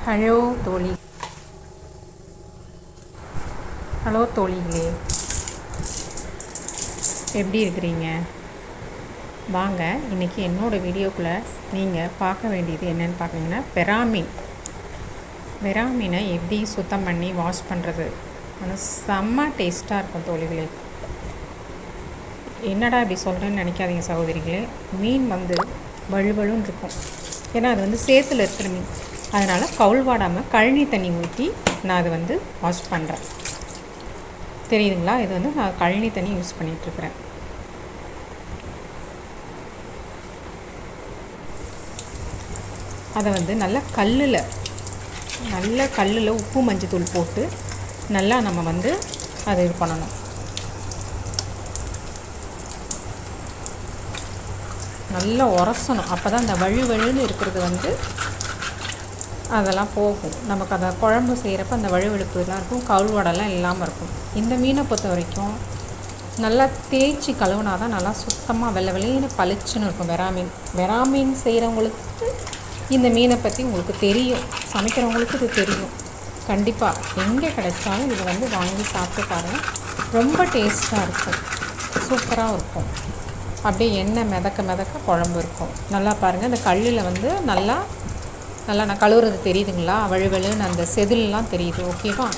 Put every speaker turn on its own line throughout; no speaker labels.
Hello தோழி hello தோழிகளே, எப்படி இருக்கிறீங்க? வாங்க, இன்றைக்கி என்னோடய வீடியோக்குள்ளே நீங்கள் பார்க்க வேண்டியது என்னென்னு பார்த்தீங்கன்னா, பெராமீனை எப்படி சுத்தம் பண்ணி வாஷ் பண்ணுறது. அது செம்ம டேஸ்ட்டாக இருக்கும் தோழிகளே. என்னடா இப்படி சொல்கிறேன்னு நினைக்காதீங்க சகோதரிகளே. மீன் வழுவழுன்னு இருக்கும், ஏன்னா அது சேத்துல இருக்கிற மீன். அதனால் கவுள் வாடாமல் கழனி தண்ணி ஊற்றி நான் அதை வாஷ் பண்ணுறேன். தெரியுதுங்களா? இது நான் கழனி தண்ணி யூஸ் பண்ணிகிட்ருக்கிறேன். அதை நல்லா கல்லில் உப்பு மஞ்சத்தூள் போட்டு நல்லா நம்ம அதை இது பண்ணணும். நல்லா உரசணும். அப்போ தான் அந்த வழுவழுன்னு இருக்கிறது அதெல்லாம் போகும். நமக்கு அதை குழம்பு செய்கிறப்ப அந்த வழுவழுப்புலாம் இருக்கும், கவுள் வடலாம் இல்லாமல் இருக்கும். இந்த மீனை பொறுத்த வரைக்கும் நல்லா தேய்ச்சி கழுவுனா தான் நல்லா சுத்தமாக வெள்ளை வெளியின்னு பளிச்சுன்னு இருக்கும். வெராமீன் செய்கிறவங்களுக்கு இந்த மீனை பற்றி உங்களுக்கு தெரியும், சமைக்கிறவங்களுக்கு இது தெரியும். கண்டிப்பாக எங்கே கிடைச்சாலும் இது வாங்கி சாப்பிட்டு பாருங்கள். ரொம்ப டேஸ்ட்டாக இருக்கும், சூப்பராக இருக்கும். அப்படியே எண்ணெய் மிதக்க குழம்பு இருக்கும். நல்லா பாருங்கள், இந்த கல்லில் நல்லா நான் கழுவுறது தெரியுதுங்களா? வழுவழுன்னு அந்த செதிலெலாம் தெரியுது. ஓகேவா?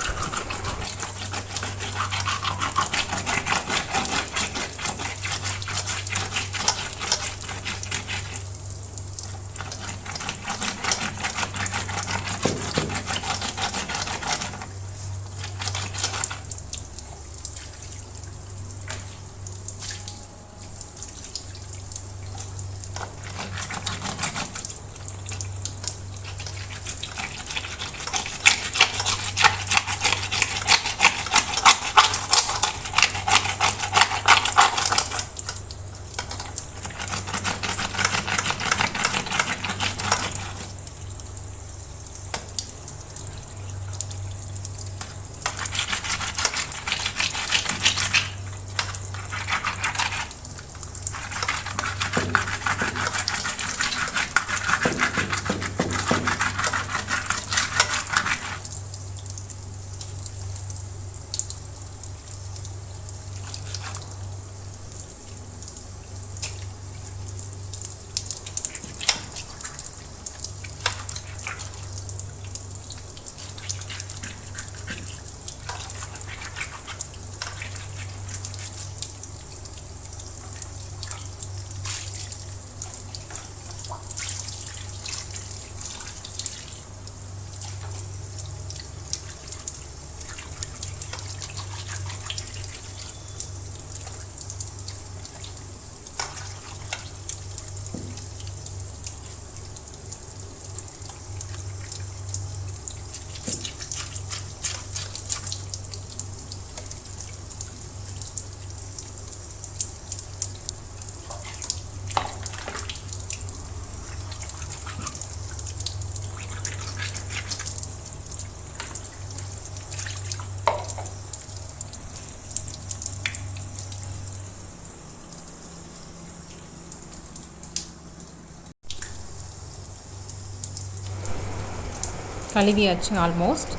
கழுவியாச்சு ஆல்மோஸ்ட்.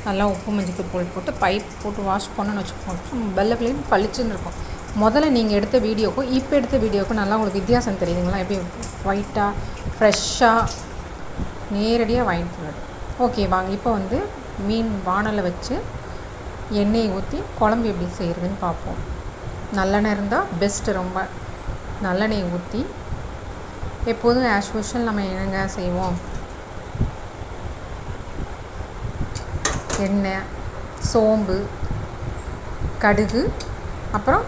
நல்லா உப்பு மஞ்சள் போட்டு பைப் போட்டு வாஷ் பண்ணணும்னு வச்சுக்கோங்க. வெள்ளைன்னு பளிச்சுன்னு இருக்கும். முதல்ல நீங்கள் எடுத்த வீடியோக்கும் இப்போ எடுத்த வீடியோக்கும் நல்லா உங்களுக்கு வித்தியாசம் தெரியுதுங்களா? எப்படி ஒயிட்டாக ஃப்ரெஷ்ஷாக நேரடியாக வாங்கிட்டு. ஓகே, வாங்க இப்போ மீன் வாணலை வச்சு எண்ணெயை ஊற்றி குழம்பு எப்படி செய்கிறதுன்னு பார்ப்போம். நல்லெண்ணெய் இருந்தால் பெஸ்ட்டு. ரொம்ப நல்லெண்ணெய் ஊற்றி எப்போதும் ஆஸ் யூஷுவல் நம்ம என்னங்க செய்வோம், எண்ணெய், சோம்பு, கடுகு, அப்புறம்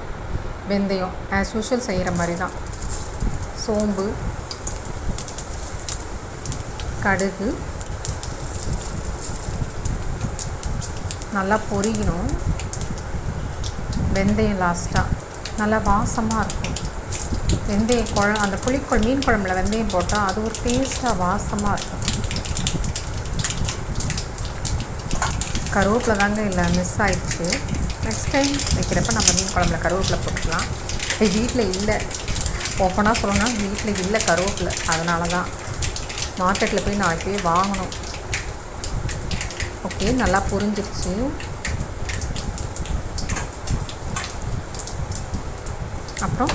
வெந்தயம். ஆஸ் யூஷுவல் செய்கிற மாதிரி தான். சோம்பு, கடுகு நல்லா பொரியணும். வெந்தயம் லாஸ்ட்டாக நல்லா வாசமாக இருக்கும். வெந்தயம் அந்த மீன் குழம்புல வெந்தயம் போட்டால் அது ஒரு டேஸ்ட்டாக வாசமாக இருக்கும். கருவேப்பிலை தாங்க இல்லை, மிஸ் ஆகிடுச்சு. நெக்ஸ்ட் டைம் வைக்கிறப்ப நம்ம மீன் குழம்புல கருவேப்பிலை போட்டுக்கலாம். வீட்டில் இல்லை, ஓப்பனாக சொல்லணும்னா வீட்டில் இல்லை கருவேப்பிலை. அதனால தான் மார்க்கெட்டில் போய் நாளைக்கு வாங்கணும். ஓகே, நல்லா புரிஞ்சிருச்சு. அப்புறம்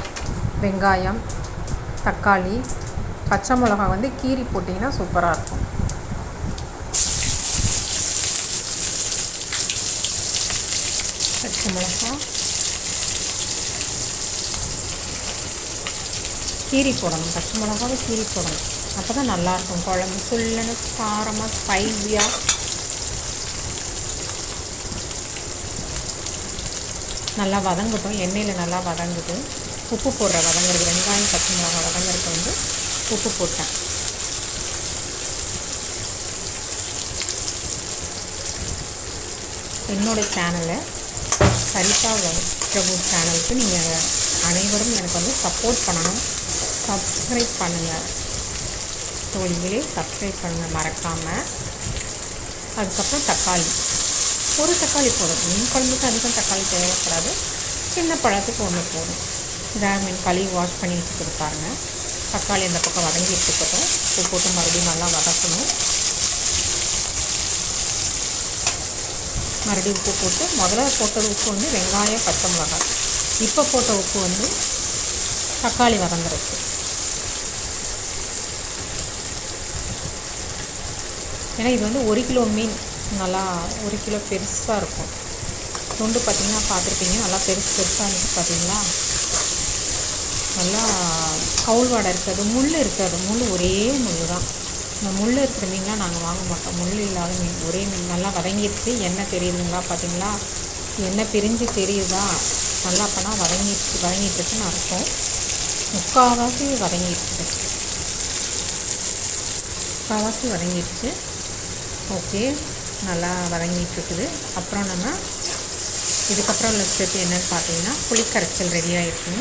வெங்காயம், தக்காளி, பச்சை மிளகாய் வந்து கீரி போட்டிங்கன்னா சூப்பராக இருக்கும். பச்சை மிளகாய் கீரி போடணும், பச்சை மிளகாவை கீரி போடணும். அப்போ தான் நல்லாயிருக்கும் குழம்பு. ஃபுல்லுன்னு காரமாக ஸ்பைஸியாக. நல்லா வதங்கட்டும், எண்ணெயில் நல்லா வதங்குது. உப்பு போடுற வதங்குறது, வெங்காயம் பச்சை மிளகாய் வதங்குறதுக்கு வந்து உப்பு போட்டேன். என்னோடய சேனலை சரிதா பிரபு சேனலுக்கு நீங்கள் அனைவரும் எனக்கு வந்து சப்போர்ட் பண்ணணும். சப்ஸ்கிரைப் பண்ணுங்கள் தோழிகளே, சப்ஸ்கிரைப் பண்ணுங்கள் மறக்காமல். அதுக்கப்புறம் தக்காளி, ஒரு தக்காளி போதும். மீன் குழம்புக்கு அதிகம் தக்காளி தேவைப்படாது, சின்ன பழத்துக்கு ஒன்று போதும். இதாக மீன் கழுவி வாஷ் பண்ணி வச்சு கொடுப்பாருங்க. தக்காளி அந்த பக்கம் வதங்கிட்டு இருக்கட்டும். உப்பு போட்டு மறுபடியும் நல்லா வதக்கணும். மறுபடியும் உப்பு போட்டு, முதல்ல போட்டது உப்பு வந்து வெங்காயம் பச்சை மிளகாய், இப்போ போட்ட உப்பு வந்து தக்காளி வதங்குறதுக்கு. ஏன்னா இது வந்து 1 கிலோ மீன், நல்லா 1 கிலோ பெருசாக இருக்கும். தொண்டு பார்த்திங்கன்னா பார்த்துருப்பீங்க, நல்லா பெருசாக இருந்துச்சு பார்த்தீங்களா. நல்லா கவுள் வாடை இருக்காது, முள் இருக்காது. முள் ஒரே முள் தான். இந்த முள் இருக்கிற மீன்லாம் நாங்கள் வாங்க மாட்டோம். முள் இல்லாத மீன், ஒரே மீன். நல்லா வதங்கிடுச்சு. எண்ணெய் தெரியுதுங்களா பார்த்தீங்களா, எண்ணெய் பிரிஞ்சு தெரியுதா. நல்லா அப்போனா வதங்கிட்டுருக்குன்னு அர்த்தம். முக்கால்வாசி வதங்கிடுச்சு. ஓகே, நல்லா வதங்கிட்டுருக்குது. அப்புறம் நம்ம இதுக்கப்புறம் உள்ள ஸ்டெப் என்னென்னு பார்த்தீங்கன்னா, புளிக்கரைச்சல் ரெடி ஆகிடுச்சு.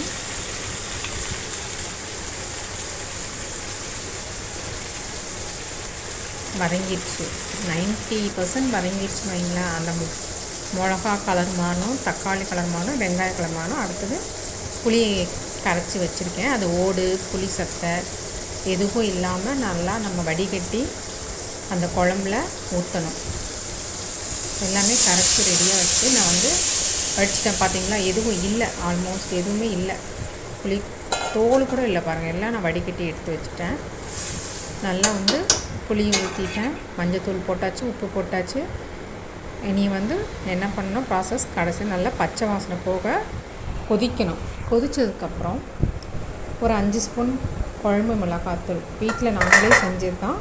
வதங்கிடுச்சு, 90% வதங்கிடுச்சு வைங்களேன். அந்த மிளகா கலர் மாறணும், தக்காளி கலர் மாறணும், வெங்காய கலர் மாறணும். அடுத்தது புளி கரைச்சி வச்சுருக்கேன். அது ஓடு புளி சத்தை எதுவும் இல்லாமல் நல்லா நம்ம வடிகட்டி அந்த குழம்புல ஊற்றணும். எல்லாமே கரைச்சி ரெடியாக வச்சு நான் வந்து வடிச்சிட்டேன். பார்த்தீங்களா, எதுவும் இல்லை, ஆல்மோஸ்ட் எதுவுமே இல்லை. புளி தோல் கூட இல்லை பாருங்கள். எல்லாம் நான் வடிகட்டி எடுத்து வச்சுட்டேன். நல்லா வந்து புளி ஊற்றிட்டேன், மஞ்சத்தூள் போட்டாச்சு, உப்பு போட்டாச்சு. இனி வந்து என்ன பண்ணணும், ப்ராசஸ் கடைசி நல்லா பச்சை வாசனை போக கொதிக்கணும். கொதித்ததுக்கப்புறம் ஒரு 5 ஸ்பூன் குழம்பு மிளகாத்தூள், வீட்டில் நாங்களே செஞ்சது தான்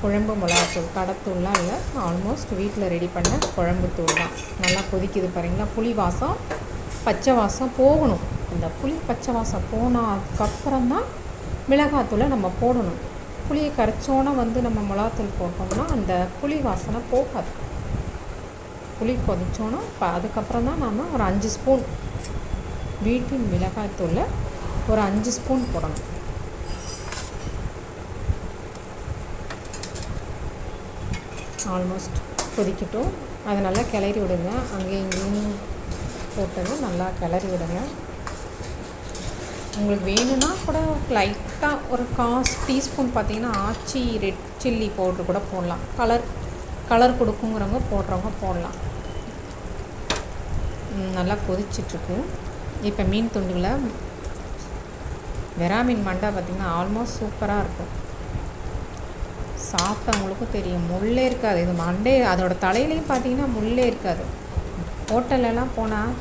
குழம்பு மிளகாத்தூள், கடைத்தூள்லாம் இல்லை, ஆல்மோஸ்ட் வீட்டில் ரெடி பண்ண குழம்பு தூள் தான். நல்லா கொதிக்குது பாருங்களா. புளி வாசம் பச்சை வாசம் போகணும். அந்த புளி பச்சை வாசம் போனதுக்கப்புறம் தான் மிளகாத்தூளை நம்ம போடணும். புளியை கரைச்சோன்னா வந்து நம்ம மிளகாத்தூள் போட்டோம்னா அந்த புளி வாசனை போகாது. புளி கொதிச்சோன்னா அதுக்கப்புறம் தான் நம்ம ஒரு 5 ஸ்பூன் வீட்டு மிளகாய்த்தூளில் ஒரு 5 ஸ்பூன் போடணும். ஆல்மோஸ்ட் கொதிக்கட்டும். அதை நல்லா கிளறி விடுங்க. அங்கேயும் இங்கேயும் போட்டது நல்லா கிளறி விடுங்க. உங்களுக்கு வேணும்னா கூட லைட்டாக ஒரு 1/4 டீஸ்பூன் பார்த்திங்கன்னா ஆச்சி ரெட் சில்லி பவுட்ரு கூட போடலாம். கலர் கொடுக்குங்கிறவங்க போடலாம். நல்லா கொதிச்சிட்ருக்கு. இப்போ மீன் துண்டுகளை வெறா மீன் மண்டை பார்த்திங்கன்னா ஆல்மோஸ்ட் சூப்பராக இருக்கும். சாப்பிட்டவங்களுக்கும் தெரியும், முள்ளே இருக்காது. இது மண்டே அதோட தலையிலையும் பார்த்திங்கன்னா முள்ளே இருக்காது. ஹோட்டல்லலாம் போனால்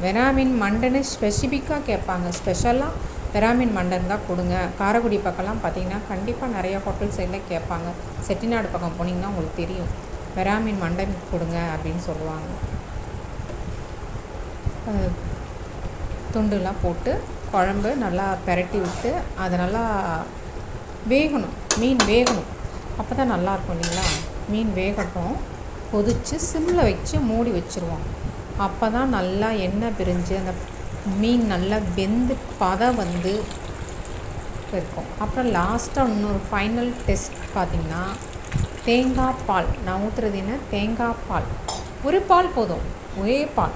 வெறாமீன் மண்டைன்னு ஸ்பெசிஃபிக்காக கேட்பாங்க. ஸ்பெஷலாக வெறாமீன் மண்டை இருந்தால் கொடுங்க. காரைக்குடி பக்கம்லாம் பார்த்திங்கன்னா கண்டிப்பாக நிறைய ஹோட்டல் சைடில் கேட்பாங்க. செட்டிநாடு பக்கம் போனீங்கன்னா உங்களுக்கு தெரியும், வெறாமீன் மண்டை கொடுங்க அப்படின்னு சொல்லுவாங்க. துண்டுலாம் போட்டு குழம்பு நல்லா பெரட்டி விட்டு அதை நல்லா வேகணும். மீன் வேகணும், அப்போ தான் நல்லாயிருக்கும் இல்லைங்களா. மீன் வேகட்டும். கொதித்து சிம்மில் வச்சு மூடி வச்சுருவோம். அப்போ தான் நல்லா எண்ணெய் பிரிஞ்சு அந்த மீன் நல்லா வெந்து பதம் வந்து இருக்கும். அப்புறம் லாஸ்ட்டாக இன்னொரு ஃபைனல் டெஸ்ட் பார்த்திங்கன்னா தேங்காய் பால். நான் ஊற்றுறது என்ன, தேங்காய் பால். ஒரு பால் போதும், ஒரே பால்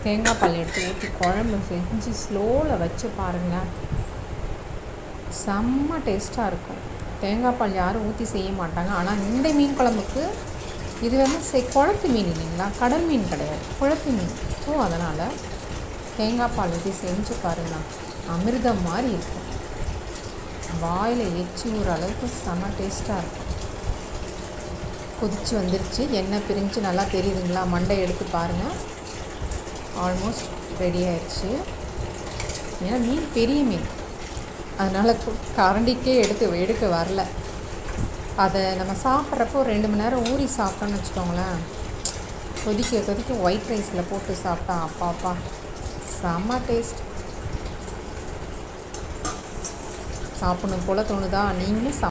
தேங்காய் பால் எடுத்து ஊற்றி குழம்பு செஞ்சு ஸ்லோவில் வச்சு பாருங்கள், செம்ம டேஸ்ட்டாக இருக்கும். தேங்காய் பால் யாரும் ஊற்றி செய்ய மாட்டாங்க. ஆனால் இந்த மீன் குழம்புக்கு இது வந்து குளத்து மீன் இல்லைங்களா, கடல் மீன் கிடையாது, குளத்து மீன். ஸோ அதனால் தேங்காய் பால் ஊற்றி செஞ்சு பாருங்கள், அமிர்தம் மாதிரி இருக்கும். வாயில் எச்சி ஊற அளவுக்கு செம்ம டேஸ்ட்டாக இருக்கும். கொதித்து வந்துருச்சு, எண்ணெய் பிரிஞ்சு நல்லா தெரியுதுங்களா, மண்டை எடுத்து பாருங்கள். ஆல்மோஸ்ட் ரெடி ஆயிடுச்சு. ஏன்னா மீன் பெரிய மீன், அதனால் கரண்டிக்கே எடுக்க வரல. அதை நம்ம சாப்பிட்றப்போ 2 மணி நேரம் ஊறி சாப்பிட்டோன்னு வச்சுக்கோங்களேன், கொதிக்க ஒயிட் ரைஸில் போட்டு சாப்பிட்டா அப்பா செம்ம டேஸ்ட். சாப்பிடணும் போல் தோணுதா? நீங்களும்